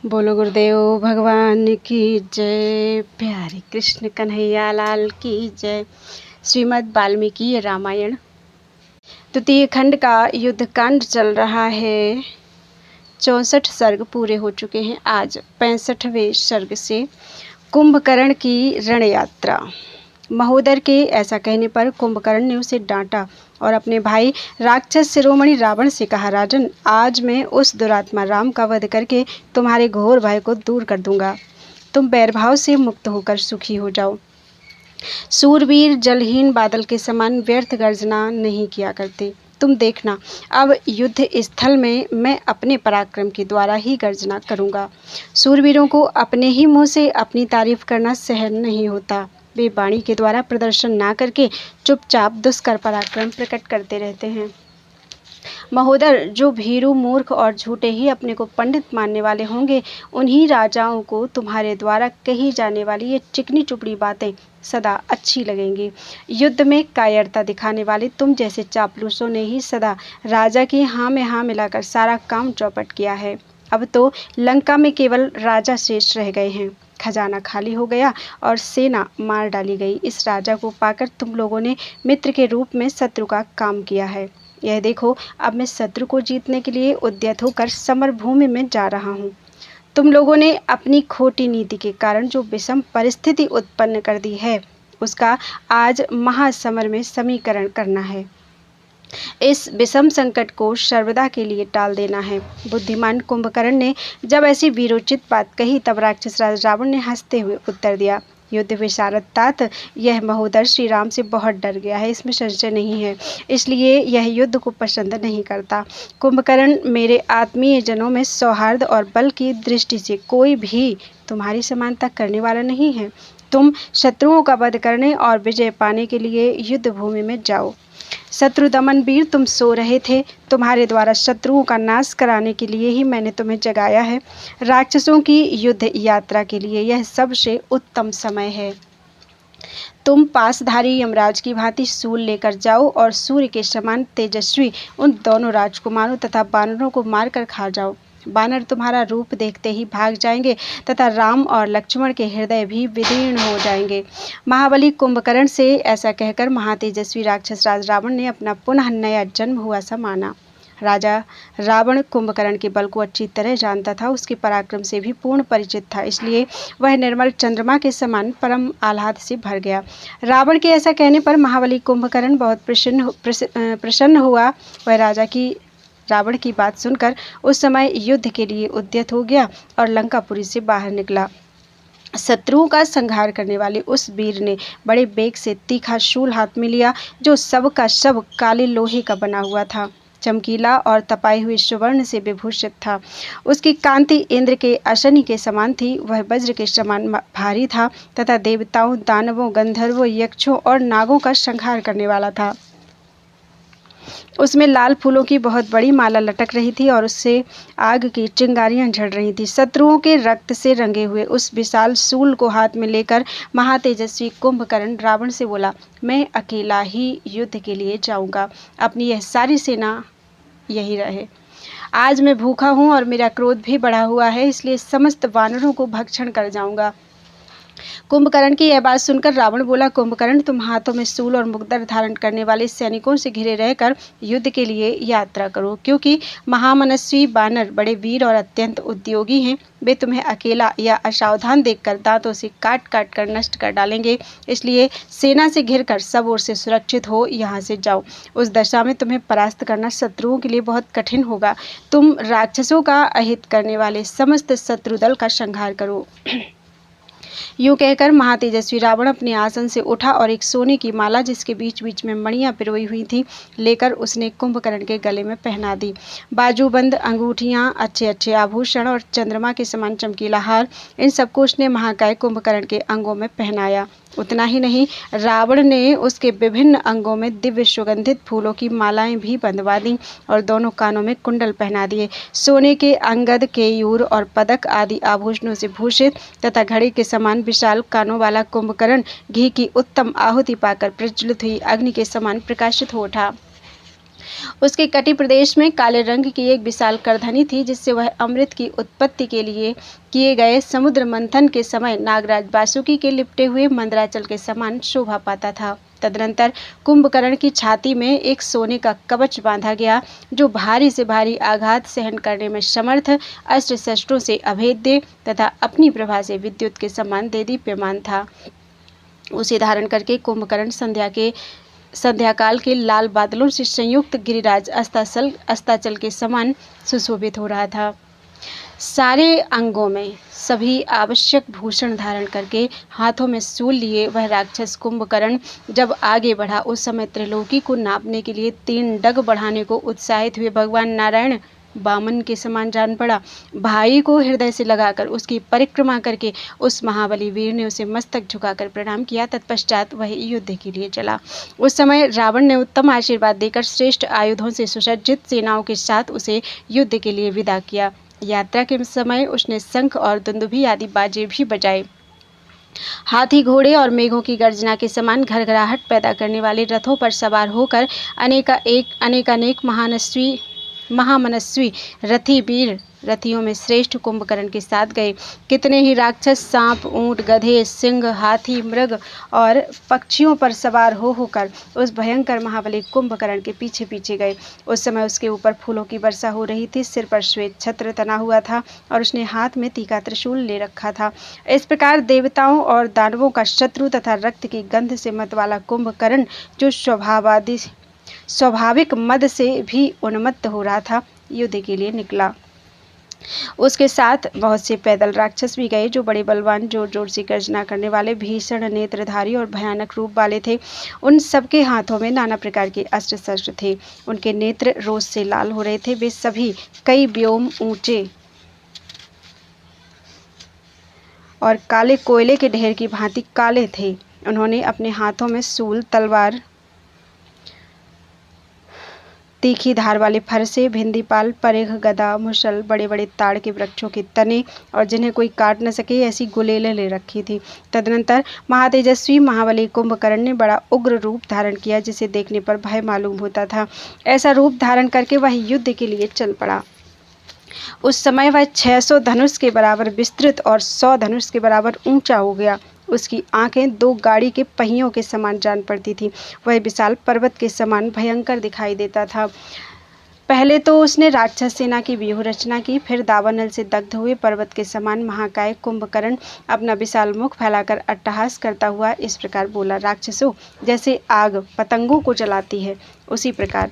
बोलो गुरुदेव भगवान की जय। प्यारे कृष्ण कन्हैया लाल की जय। श्रीमद् वाल्मीकि रामायण तृतीय खंड का युद्ध कांड चल रहा है। 64 सर्ग पूरे हो चुके हैं। आज 65वें सर्ग से कुंभकर्ण की रण यात्रा। महोदर के ऐसा कहने पर कुंभकर्ण ने उसे डांटा और अपने भाई राक्षस शिरोमणि रावण से कहा, राजन, आज मैं उस दुरात्मा राम का वध करके तुम्हारे घोर भय को दूर कर दूंगा। तुम बैरभाव से मुक्त होकर सुखी हो जाओ। सूरवीर जलहीन बादल के समान व्यर्थ गर्जना नहीं किया करते। तुम देखना, अब युद्ध स्थल में मैं अपने पराक्रम के द्वारा ही गर्जना करूंगा। सूरवीरों को अपने ही मुंह से अपनी तारीफ करना सहन नहीं होता। वे वाणी के द्वारा प्रदर्शन ना करके चुपचाप दुष्कर पराक्रम प्रकट करते रहते हैं। महोदर, जो भीरू, मूर्ख और झूठे ही अपने को पंडित मानने वाले होंगे, उन्हीं राजाओं को तुम्हारे द्वारा कही जाने वाली ये चिकनी चुपड़ी बातें सदा अच्छी लगेंगी। युद्ध में कायरता दिखाने वाले तुम जैसे चापलूसों ने ही सदा राजा की हाँ में हाँ मिलाकर सारा काम चौपट किया है। अब तो लंका में केवल राजा शेष रह गए हैं। खजाना खाली हो गया और सेना मार डाली गई। इस राजा को पाकर तुम लोगों ने मित्र के रूप में शत्रु का काम किया है। यह देखो, अब मैं शत्रु को जीतने के लिए उद्यत होकर समर भूमि में जा रहा हूँ। तुम लोगों ने अपनी खोटी नीति के कारण जो विषम परिस्थिति उत्पन्न कर दी है, उसका आज महासमर में समीकरण करना है। इस विषम संकट को सर्वदा के लिए टाल देना है। बुद्धिमान कुंभकर्ण ने जब ऐसी वीरोचित बात कही, तब राक्षस राज रावण ने हंसते हुए उत्तर दिया, युद्ध विशारद तात, यह महोदर श्री राम से बहुत डर गया है, इसमें संशय नहीं है, इसलिए यह युद्ध को पसंद नहीं करता। कुंभकर्ण, मेरे आत्मीय जनों में सौहार्द और बल की दृष्टि से कोई भी तुम्हारी समानता करने वाला नहीं है। तुम शत्रुओं का वध करने और विजय पाने के लिए युद्ध भूमि में जाओ। शत्रु दमन वीर, तुम सो रहे थे। तुम्हारे द्वारा शत्रुओं का नाश कराने के लिए ही मैंने तुम्हें जगाया है। राक्षसों की युद्ध यात्रा के लिए यह सबसे उत्तम समय है। तुम पासधारी यमराज की भांति शूल लेकर जाओ और सूर्य के समान तेजस्वी उन दोनों राजकुमारों तथा बानरों को मारकर खा जाओ। बानर तुम्हारा रूप देखते ही भाग जाएंगे तथा राम और लक्ष्मण के हृदय भी विदीर्ण हो जाएंगे। महाबली कुंभकर्ण से ऐसा कहकर महातेजस्वी राक्षस राज रावण ने अपना पुनः नया जन्म हुआ सा माना। राजा रावण कुंभकर्ण के बल को अच्छी तरह जानता था, उसके पराक्रम से भी पूर्ण परिचित था, इसलिए वह निर्मल चंद्रमा के समान परम आह्लाद से भर गया। रावण के ऐसा कहने पर महाबली कुंभकर्ण बहुत प्रसन्न हुआ। वह रावण की बात सुनकर उस समय युद्ध के लिए उद्यत हो गया और लंकापुरी से बाहर निकला। शत्रुओं का संहार करने वाले उस वीर ने बड़े बेग से तीखा शूल हाथ में लिया, जो सब का सब काले लोहे का बना हुआ था, चमकीला और तपाए हुए सुवर्ण से विभूषित था। उसकी कांति इंद्र के अशनि के समान थी। वह वज्र के समान भारी था तथा देवताओं, दानवों, गंधर्वों, यक्षों और नागों का संहार करने वाला था। उसमें लाल फूलों की बहुत बड़ी माला लटक रही थी और उससे आग की चिंगारियां झड़ रही थी। शत्रुओं के रक्त से रंगे हुए उस विशाल शूल को हाथ में लेकर महातेजस्वी कुंभकर्ण रावण से बोला, मैं अकेला ही युद्ध के लिए जाऊंगा, अपनी यह सारी सेना यही रहे। आज मैं भूखा हूँ और मेरा क्रोध भी बढ़ा हुआ है, इसलिए समस्त वानरों को भक्षण कर जाऊंगा। कुंभकर्ण की यह बात सुनकर रावण बोला, कुंभकर्ण, तुम हाथों में शूल और मुग्दर धारण करने वाले सैनिकों से घिरे रहकर युद्ध के लिए यात्रा करो, क्योंकि महामनस्वी बानर बड़े वीर और अत्यंत उद्योगी हैं। वे तुम्हें अकेला या असावधान देखकर दांतों से काट काट कर नष्ट कर डालेंगे, इसलिए सेना से घिरकर सब ओर से सुरक्षित हो यहाँ से जाओ। उस दशा में तुम्हें परास्त करना शत्रुओं के लिए बहुत कठिन होगा। तुम राक्षसों का अहित करने वाले समस्त शत्रु दल का संहार करो। यूँ कहकर महातेजस्वी रावण अपने आसन से उठा और एक सोने की माला, जिसके बीच बीच में मणियां पिरोई हुई थी, लेकर उसने कुंभकर्ण के गले में पहना दी। बाजूबंद, अंगूठियां, अच्छे अच्छे आभूषण और चंद्रमा के समान चमकीला हार, इन सबको उसने महाकाय कुंभकर्ण के अंगों में पहनाया। उतना ही नहीं, रावण ने उसके विभिन्न अंगों में दिव्य सुगंधित फूलों की मालाएं भी बंधवा दी और दोनों कानों में कुंडल पहना दिए। सोने के अंगद, केयूर और पदक आदि आभूषणों से भूषित तथा घड़ी के समान विशाल कानों वाला कुंभकर्ण घी की उत्तम आहुति पाकर प्रज्वलित हुई अग्नि के समान प्रकाशित हो उठा। उसके कटी प्रदेश में काले रंग की एक विशाल करधनी थी, जिससे वह अमृत की उत्पत्ति के लिए किए गए समुद्र मंथन के समय नागराज वासुकी के लिपटे हुए मंदराचल के समान शोभा पाता था। तदनंतर कुंभकर्ण की छाती में एक सोने का कवच बांधा गया, जो भारी से भारी आघात सहन करने में समर्थ, अस्त्र शस्त्रों से अभेद्य तथा अपनी प्रभा से विद्युत के समान देदीप्यमान था। उसे धारण करके कुंभकर्ण संध्याकाल के लाल बादलों से संयुक्त गिरिराज अस्ताचल के समान सुशोभित हो रहा था। सारे अंगों में सभी आवश्यक भूषण धारण करके हाथों में शूल लिए वह राक्षस कुंभकर्ण जब आगे बढ़ा, उस समय त्रिलोकी को नापने के लिए 3 डग बढ़ाने को उत्साहित हुए भगवान नारायण वामन के समान जान पड़ा। भाई को हृदय से लगाकर उसकी परिक्रमा करके उस महाबली वीर ने उसे मस्तक झुकाकर प्रणाम किया। तत्पश्चात वह युद्ध के लिए चला। उस समय रावण ने उत्तम आशीर्वाद देकर श्रेष्ठ आयुधों से सुसज्जित सेनाओं के साथ उसे युद्ध के लिए विदा किया। यात्रा के समय उसने शंख और दुंदुभी आदि बाजे भी बजाए। हाथी, घोड़े और मेघों की गर्जना के समान घरघराहट पैदा करने वाले रथों पर सवार होकर अनेकानेक महामनस्वी रथी वीर रथियों में श्रेष्ठ कुंभकर्ण के साथ गए। कितने ही राक्षस सांप, ऊंट, गधे, सिंह, हाथी, मृग और पक्षियों पर सवार होकर उस भयंकर महाबली कुंभकर्ण के पीछे पीछे गए। उस समय उसके ऊपर फूलों की वर्षा हो रही थी, सिर पर श्वेत छत्र तना हुआ था और उसने हाथ में तीखा त्रिशूल ले रखा था। इस प्रकार देवताओं और दानवों का शत्रु तथा रक्त की गंध से मत वाला कुंभकर्ण, जो स्वाभाविक मद से भी उन्मत्त हो रहा था, युद्ध के लिए निकला। उसके साथ बहुत से पैदल राक्षस भी गए, जो बड़े बलवान, जोर जोर से गर्जना करने वाले, भीषण नेत्रधारी और भयानक रूप वाले थे। उन सबके हाथों में नाना प्रकार के अस्त्र शस्त्र थे। उनके नेत्र रोष से लाल हो रहे थे। वे सभी कई व्योम ऊंचे और काले कोयले के ढेर की भांति काले थे। उन्होंने अपने हाथों में सूल, तलवार, तीखी धार वाले फरसे, भिंदीपाल, परेख, गदा, मुसल, बड़े बड़े ताड़ के वृक्षों के तने और जिन्हें कोई काट न सके ऐसी गुलेलें ले रखी थी। तदनंतर महातेजस्वी महाबली कुंभकर्ण ने बड़ा उग्र रूप धारण किया, जिसे देखने पर भय मालूम होता था। ऐसा रूप धारण करके वह युद्ध के लिए चल पड़ा। उस समय वह 600 धनुष के बराबर विस्तृत और 100 धनुष के बराबर ऊंचा हो गया। उसकी आंखें 2 गाड़ी के पहियों के समान जान पड़ती थी। वह विशाल पर्वत के समान भयंकर दिखाई देता था। पहले तो उसने राक्षस सेना की व्यूह रचना की, फिर दावानल से दग्ध हुए पर्वत के समान महाकाय कुंभकर्ण अपना विशाल मुख फैलाकर अट्टहास करता हुआ इस प्रकार बोला, राक्षसों, जैसे आग पतंगों को जलाती है, उसी प्रकार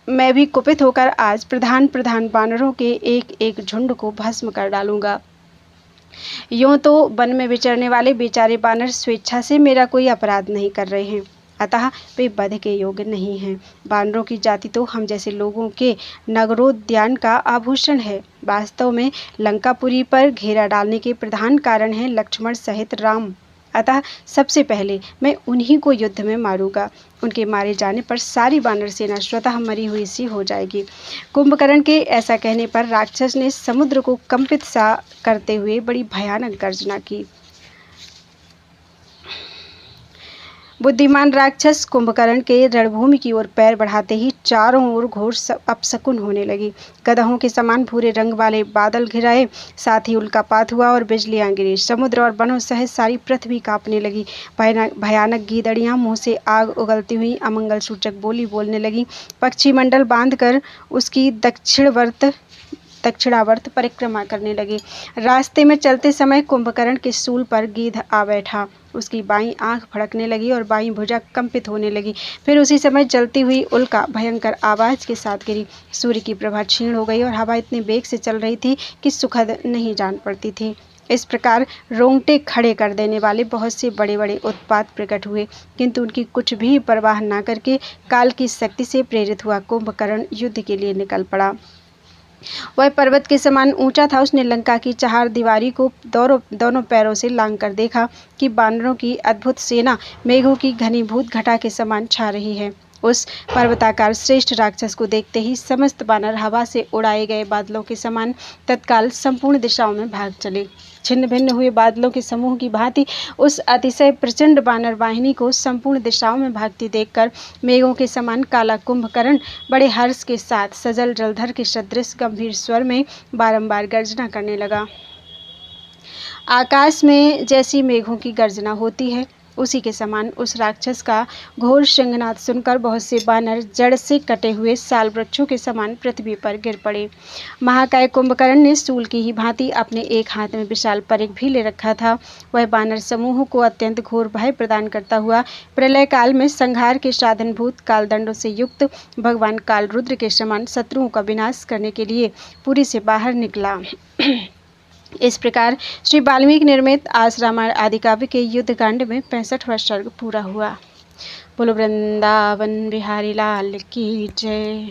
मैं भी कुपित होकर आज प्रधान बानरों के एक एक झुंड को भस्म कर डालूंगा। यूं तो वन में विचरने वाले बेचारे बानर स्वेच्छा से मेरा कोई अपराध नहीं कर रहे हैं, अतः वे वध के योग्य नहीं हैं। बानरों की जाति तो हम जैसे लोगों के नगरोद्यान का आभूषण है। वास्तव में लंकापुरी पर घेरा डालने के प्रधान कारण है लक्ष्मण सहित राम। अतः सबसे पहले मैं उन्हीं को युद्ध में मारूंगा। उनके मारे जाने पर सारी वानर सेना स्वतः मरी हुई सी हो जाएगी। कुंभकर्ण के ऐसा कहने पर राक्षस ने समुद्र को कंपित सा करते हुए बड़ी भयानक गर्जना की। बुद्धिमान राक्षस कुंभकर्ण के रणभूमि की ओर पैर बढ़ाते ही चारों ओर घोर अपशकुन होने लगी। गदहों के समान भूरे रंग वाले बादल घिराए, साथ ही उल्कापात हुआ और बिजलियां गिरी। समुद्र और वनों सहित सारी पृथ्वी कांपने लगी। भयानक गीदड़ियां मुंह से आग उगलती हुई अमंगल सूचक बोली बोलने लगी। पक्षी मंडल बांधकर उसकी दक्षिणावर्त परिक्रमा करने लगे। रास्ते में चलते समय कुंभकर्ण के सूल पर गीध आ बैठा। उसकी बाईं आंख फड़कने लगी और बाईं भुजा कंपित होने लगी। फिर उसी समय जलती हुई उल्का भयंकर आवाज के साथ गिरी। सूर्य की प्रभा क्षीण हो गई और हवा इतने वेग से चल रही थी कि सुखद नहीं जान पड़ती थी। इस प्रकार रोंगटे खड़े कर देने वाले बहुत से बड़े बड़े उत्पात प्रकट हुए, किंतु उनकी कुछ भी परवाह न करके काल की शक्ति से प्रेरित हुआ कुंभकर्ण युद्ध के लिए निकल पड़ा। वह पर्वत के समान ऊंचा था। उसने लंका की चार दीवारी को दोनों पैरों से लांग कर देखा कि बानरों की अद्भुत सेना मेघों की घनीभूत घटा के समान छा रही है। उस पर्वताकार श्रेष्ठ राक्षस को देखते ही समस्त बानर हवा से उड़ाए गए बादलों के समान तत्काल संपूर्ण दिशाओं में भाग चले। छिन्न भिन्न हुए बादलों के समूह की भांति उस अतिशय प्रचंड बानर वाहिनी को संपूर्ण दिशाओं में भागती देखकर मेघों के समान काला कुंभकर्ण बड़े हर्ष के साथ सजल जलधर के सदृश गंभीर स्वर में बारंबार गर्जना करने लगा। आकाश में जैसी मेघों की गर्जना होती है, उसी के समान उस राक्षस का घोर सिंहनाद सुनकर बहुत से बानर जड़ से कटे हुए साल वृक्षों के समान पृथ्वी पर गिर पड़े। महाकाय कुंभकर्ण ने सूल की ही भांति अपने एक हाथ में विशाल परिघ भी ले रखा था। वह बानर समूह को अत्यंत घोर भय प्रदान करता हुआ प्रलय काल में संहार के साधनभूत कालदंडों से युक्त भगवान काल रुद्र के समान शत्रुओं का विनाश करने के लिए पुरी से बाहर निकला। इस प्रकार श्री वाल्मीकि निर्मित आज रामायण आदि काव्य के युद्ध कांड में 65वां सर्ग पूरा हुआ। बोलो वृंदावन बिहारी लाल की जय।